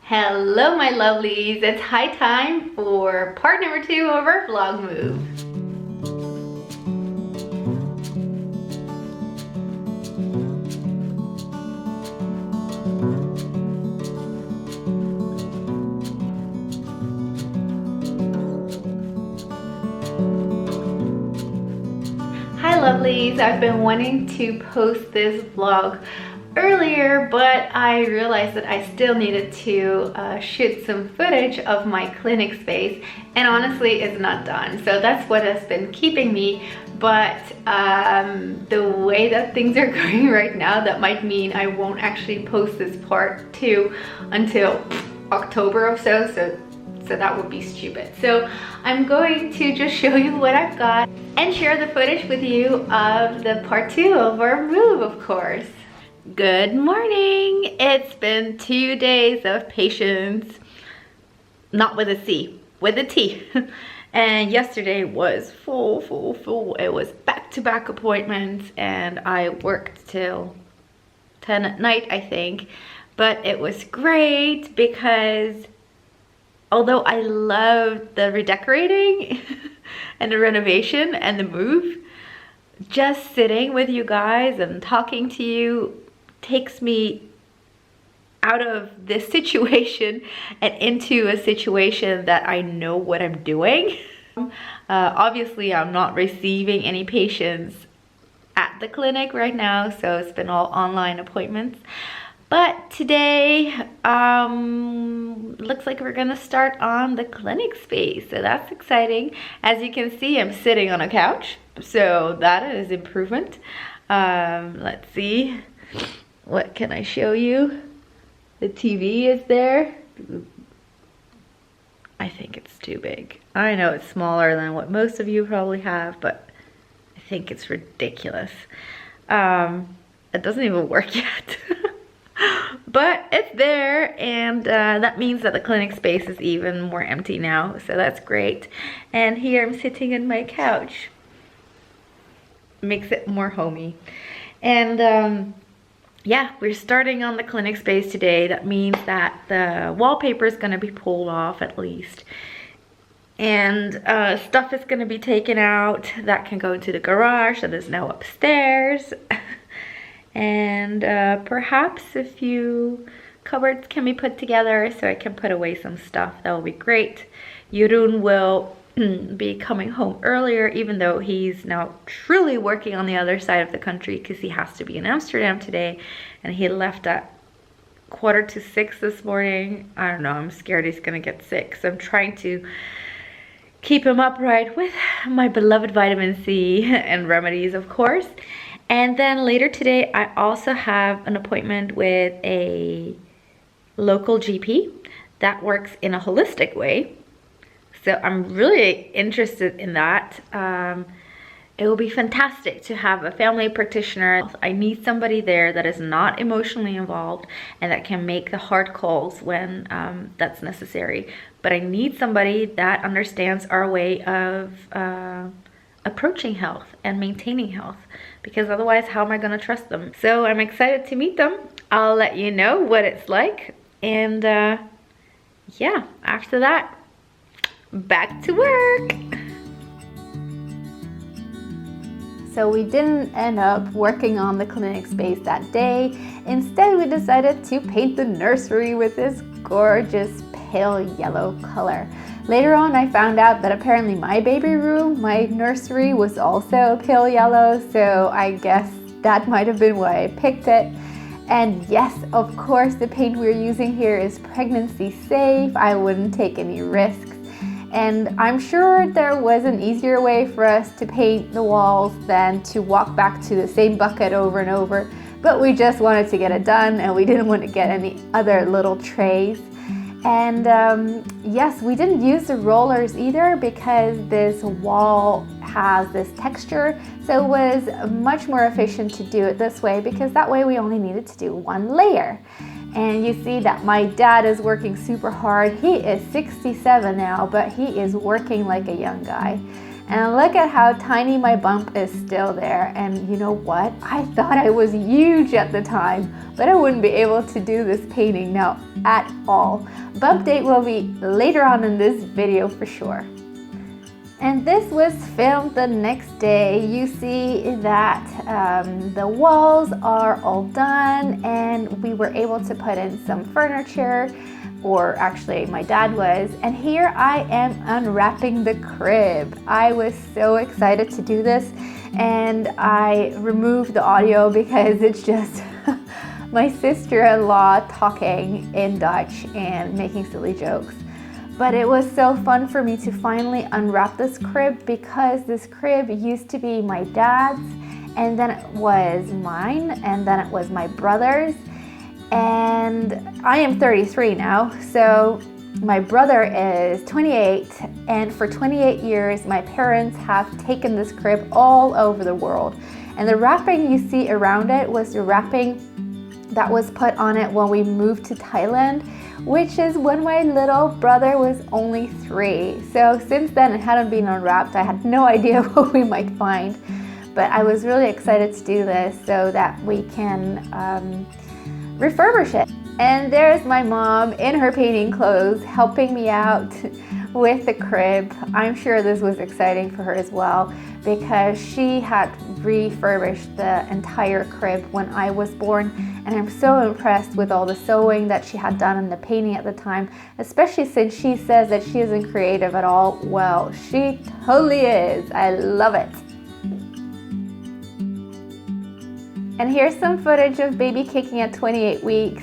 Hello my lovelies, it's high time for part number 2 of our vlog move. Hi lovelies, I've been wanting to post this vlog earlier, but I realized that I still needed to shoot some footage of my clinic space, and honestly it's not done. So that's what has been keeping me, but the way that things are going right now, that might mean I won't actually post this part 2 until October or so that would be stupid. So I'm going to just show you what I've got and share the footage with you of the part 2 of our move, of course. Good morning. It's been 2 days of patience, not with a C, with a T. And yesterday was full. It was back-to-back appointments, and I worked till 10 at night, I think. But it was great because although I loved the redecorating and the renovation and the move, just sitting with you guys and talking to you takes me out of this situation and into a situation that I know what I'm doing. Obviously, I'm not receiving any patients at the clinic right now, so it's been all online appointments. But today, looks like we're gonna start on the clinic space, so that's exciting. As you can see, I'm sitting on a couch, so that is improvement. Let's see, what can I show you? The TV is there. I think it's too big. I know it's smaller than what most of you probably have, but I think it's ridiculous. It doesn't even work yet. But it's there, and that means that the clinic space is even more empty now, so that's great. And here I'm sitting on my couch. Makes it more homey. And yeah, we're starting on the clinic space today. That means that the wallpaper is going to be pulled off at least. And stuff is going to be taken out that can go into the garage that is now upstairs. And perhaps a few cupboards can be put together so I can put away some stuff. That will be great. Jeroen will be coming home earlier, even though he's now truly working on the other side of the country because he has to be in Amsterdam today, and he left at 5:45 this morning. I don't know, I'm scared he's gonna get sick, so I'm trying to keep him upright with my beloved vitamin C and remedies, of course. And then later today, I also have an appointment with a local GP that works in a holistic way. So I'm really interested in that. It will be fantastic to have a family practitioner. I need somebody there that is not emotionally involved and that can make the hard calls when that's necessary. But I need somebody that understands our way of approaching health and maintaining health, because otherwise how am I going to trust them? So I'm excited to meet them. I'll let you know what it's like, and yeah, after that, back to work. So we didn't end up working on the clinic space that day. Instead, we decided to paint the nursery with this gorgeous pale yellow color. Later on, I found out that apparently my baby room, my nursery, was also pale yellow, so I guess that might have been why I picked it. And yes, of course, the paint we're using here is pregnancy safe. I wouldn't take any risks. And I'm sure there was an easier way for us to paint the walls than to walk back to the same bucket over and over, but we just wanted to get it done, and we didn't want to get any other little trays. And yes, we didn't use the rollers either because this wall has this texture, so it was much more efficient to do it this way, because that way we only needed to do one layer. And you see that my dad is working super hard. He is 67 now, but he is working like a young guy. And look at how tiny my bump is still there. And you know what? I thought I was huge at the time, but I wouldn't be able to do this painting now at all. Bump date will be later on in this video for sure. And this was filmed the next day. You see that the walls are all done, and we were able to put in some furniture, or actually my dad was. And here I am unwrapping the crib. I was so excited to do this, and I removed the audio because it's just my sister-in-law talking in Dutch and making silly jokes. But it was so fun for me to finally unwrap this crib, because this crib used to be my dad's, and then it was mine, and then it was my brother's. And I am 33 now, so my brother is 28, and for 28 years my parents have taken this crib all over the world. And the wrapping you see around it was the wrapping that was put on it when we moved to Thailand, which is when my little brother was only 3. So since then it hadn't been unwrapped. I had no idea what we might find, but I was really excited to do this so that we can refurbish it. And there's my mom in her painting clothes helping me out with the crib. I'm sure this was exciting for her as well, because she had refurbished the entire crib when I was born, and I'm so impressed with all the sewing that she had done and the painting at the time, especially since she says that she isn't creative at all. Well, she totally is. I love it. And here's some footage of baby kicking at 28 weeks.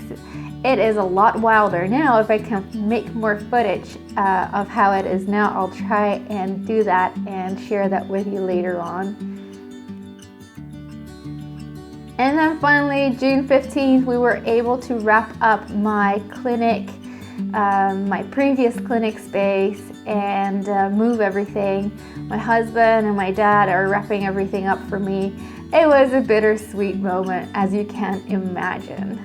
It is a lot wilder now. If I can make more footage of how it is now, I'll try and do that and share that with you later on. And then finally, June 15th, we were able to wrap up my clinic, my previous clinic space, and move everything. My husband and my dad are wrapping everything up for me. It was a bittersweet moment, as you can imagine.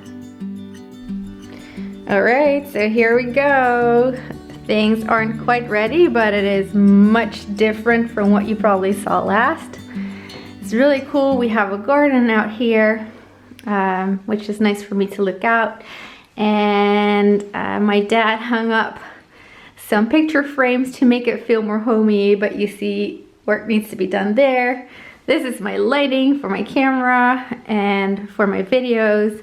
All right, so here we go. Things aren't quite ready, but it is much different from what you probably saw last. It's really cool. We have a garden out here, which is nice for me to look out. And my dad hung up some picture frames to make it feel more homey, but you see work needs to be done there. This is my lighting for my camera and for my videos.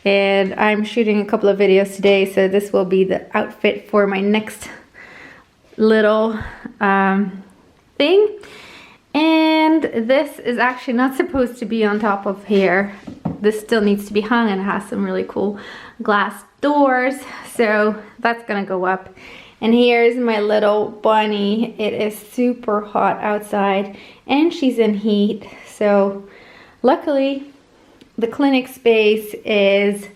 And I'm shooting a couple of videos today, so this will be the outfit for my next little thing. And this is actually not supposed to be on top of here. This still needs to be hung, and it has some really cool glass doors, so that's gonna go up. And here's my little bunny. It is super hot outside and she's in heat, so luckily the clinic space is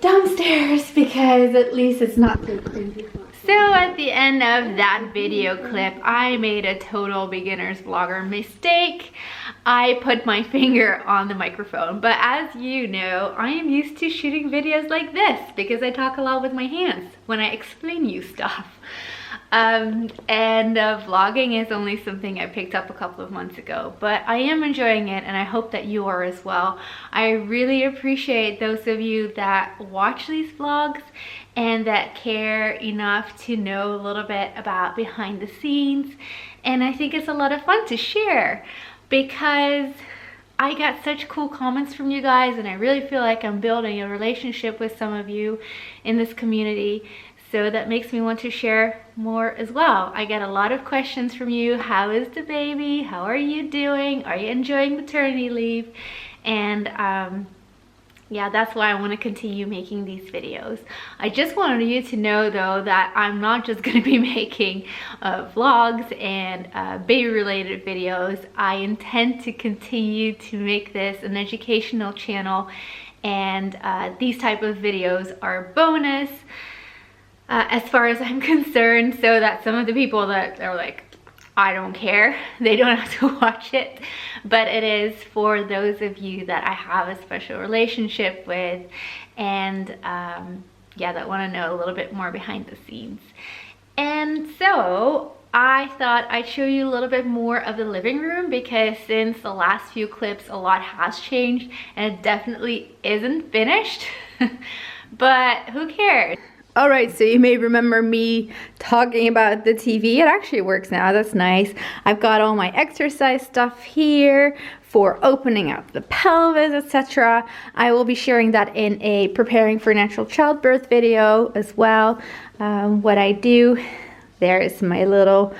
downstairs because at least it's not too crazy. So at the end of that video clip, I made a total beginner's vlogger mistake. I put my finger on the microphone, but as you know, I am used to shooting videos like this because I talk a lot with my hands when I explain you stuff. Vlogging is only something I picked up a couple of months ago, but I am enjoying it and I hope that you are as well. I really appreciate those of you that watch these vlogs and that care enough to know a little bit about behind the scenes. And I think it's a lot of fun to share because I got such cool comments from you guys, and I really feel like I'm building a relationship with some of you in this community. So that makes me want to share more as well. I get a lot of questions from you. How is the baby? How are you doing? Are you enjoying maternity leave? And yeah, that's why I want to continue making these videos. I just wanted you to know though that I'm not just going to be making vlogs and baby related videos. I intend to continue to make this an educational channel, and these type of videos are bonus as far as I'm concerned, so that some of the people that are like, I don't care, they don't have to watch it, but it is for those of you that I have a special relationship with, and yeah, that want to know a little bit more behind the scenes. And so I thought I'd show you a little bit more of the living room, because since the last few clips a lot has changed and it definitely isn't finished. But who cares? All right, so you may remember me talking about the TV. It actually works now, that's nice. I've got all my exercise stuff here for opening up the pelvis, etc. I will be sharing that in a preparing for natural childbirth video as well. What I do, there is my little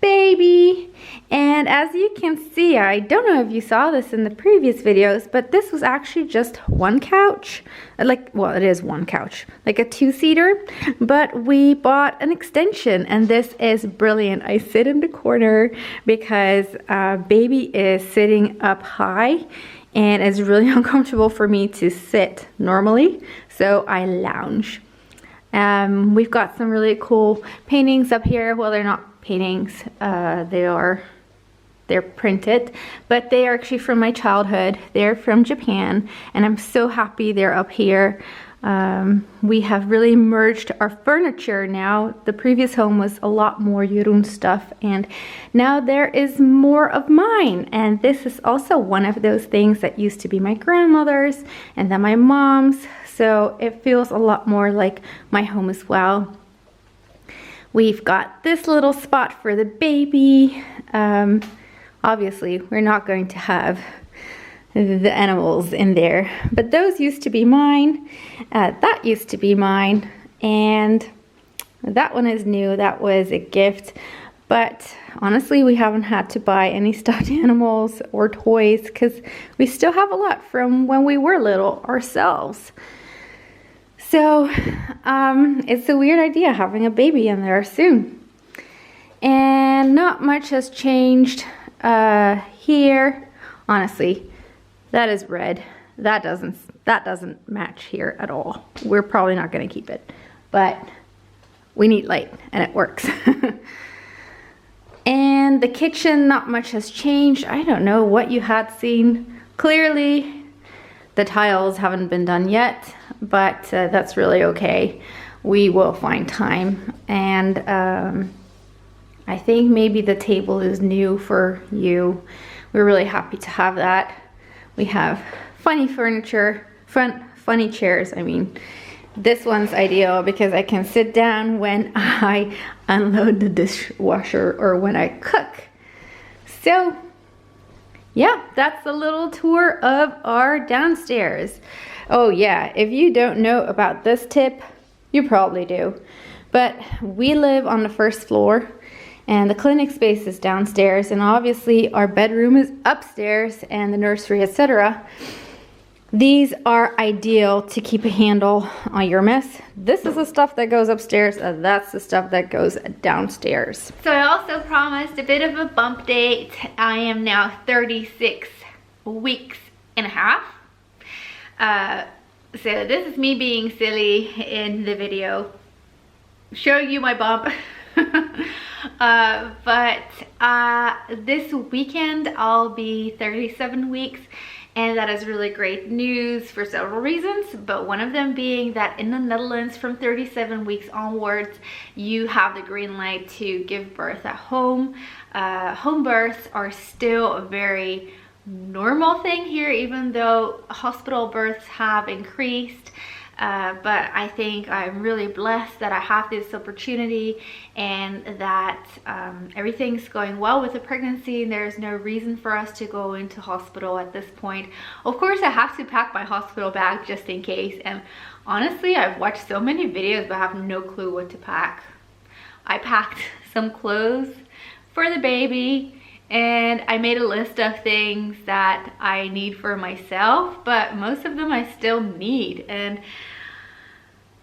baby. And as you can see, I don't know if you saw this in the previous videos, but this was actually just one couch. Well, it is one couch, like a two-seater, but we bought an extension, and this is brilliant. I sit in the corner because baby is sitting up high, and it's really uncomfortable for me to sit normally, so I lounge. We've got some really cool paintings up here. Well, they're not paintings, they're printed, but they are actually from my childhood. They're from Japan, and I'm so happy they're up here. We have really merged our furniture now. The previous home was a lot more Jeroen stuff, and now there is more of mine. And this is also one of those things that used to be my grandmother's and then my mom's. So it feels a lot more like my home as well. We've got this little spot for the baby. Obviously, we're not going to have the animals in there, but those used to be mine. That used to be mine, and that one is new. That was a gift, but honestly, we haven't had to buy any stuffed animals or toys because we still have a lot from when we were little ourselves. So it's a weird idea having a baby in there soon. And not much has changed here. Honestly, that is red. That doesn't match here at all. We're probably not going to keep it, but we need light and it works. And the kitchen, not much has changed. I don't know what you had seen. Clearly, the tiles haven't been done yet, but that's really okay. We will find time. And I think maybe the table is new for you. We're really happy to have that. We have funny furniture, funny chairs. I mean, this one's ideal because I can sit down when I unload the dishwasher or when I cook. So yeah, that's a little tour of our downstairs. Oh yeah, if you don't know about this tip, you probably do. But we live on the first floor and the clinic space is downstairs, and obviously our bedroom is upstairs and the nursery, etc. These are ideal to keep a handle on your mess. This is the stuff that goes upstairs, and that's the stuff that goes downstairs. So I also promised a bit of a bump date. I am now 36 weeks and a half. So this is me being silly in the video, showing you my bump. But this weekend I'll be 37 weeks, and that is really great news for several reasons, but one of them being that in the Netherlands from 37 weeks onwards you have the green light to give birth at home. Home births are still a very normal thing here, even though hospital births have increased. But I think I'm really blessed that I have this opportunity, and that everything's going well with the pregnancy, and there's no reason for us to go into hospital at this point. Of course, I have to pack my hospital bag just in case, and honestly, I've watched so many videos but I have no clue what to pack. I packed some clothes for the baby, and I made a list of things that I need for myself, but most of them I still need. And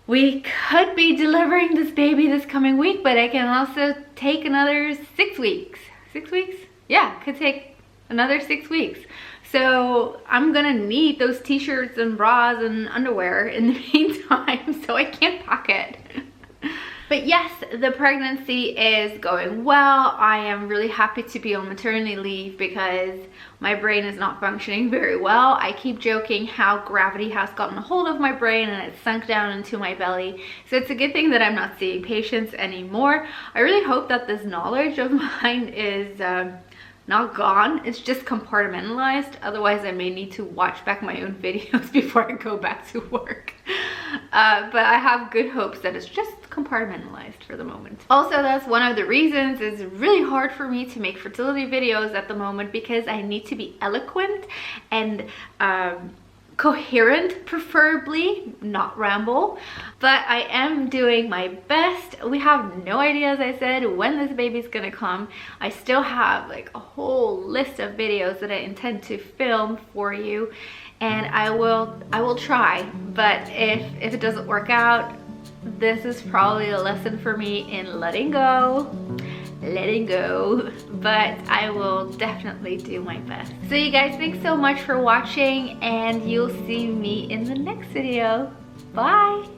we could be delivering this baby this coming week, but it can also take another 6 weeks. 6 weeks? Yeah, could take another 6 weeks. So I'm gonna need those t-shirts and bras and underwear in the meantime, so I can't pack it. But But yes, the pregnancy is going well. I am really happy to be on maternity leave because my brain is not functioning very well. I keep joking how gravity has gotten a hold of my brain and it's sunk down into my belly. So it's a good thing that I'm not seeing patients anymore. I really hope that this knowledge of mine is not gone. It's just compartmentalized. Otherwise I may need to watch back my own videos before I go back to work. But I have good hopes that it's just compartmentalized for the moment. Also, that's one of the reasons it's really hard for me to make fertility videos at the moment, because I need to be eloquent and coherent, preferably, not ramble. But I am doing my best. We have no idea, as I said, when this baby's gonna come. I still have like a whole list of videos that I intend to film for you, and I will try. But if it doesn't work out, this is probably a lesson for me in letting go, but I will definitely do my best. So you guys, thanks so much for watching, and you'll see me in the next video. Bye.